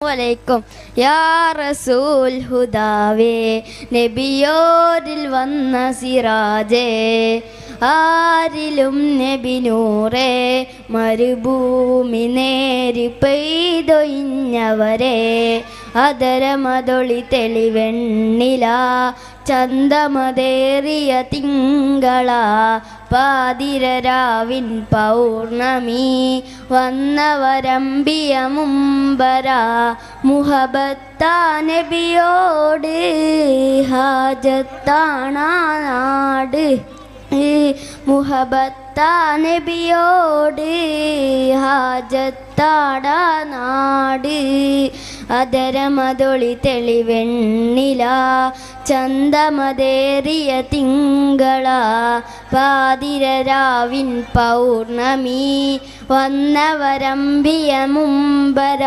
വലൈക്കും യാ റസൂൽ ഹുദാവേ നബിയോരിൽ വന്ന സിറാജേ ആരിലും നബി നൂറേ മരുഭൂമി നേരി പെയ്തൊയിഞ്ഞവരെ അതരമതൊളി തെളിവെണ്ണില ചന്തമതേറിയ തിങ്കള പാതിരരാവിൻ പൗർണമി വന്നവരമ്പിയ മുമ്പര മുഹബത്താ നബിയോട് ഹാജത്താണാ നാട് മുഹബത്താ നബിയോട് ഹാജത്താടാ നാട് അതരമതൊളി തെളിവെണ്ണില ചന്തമതേറിയ തിങ്കള പാതിരരാവിൻ പൗർണമി വന്നവരമ്പിയ മുമ്പര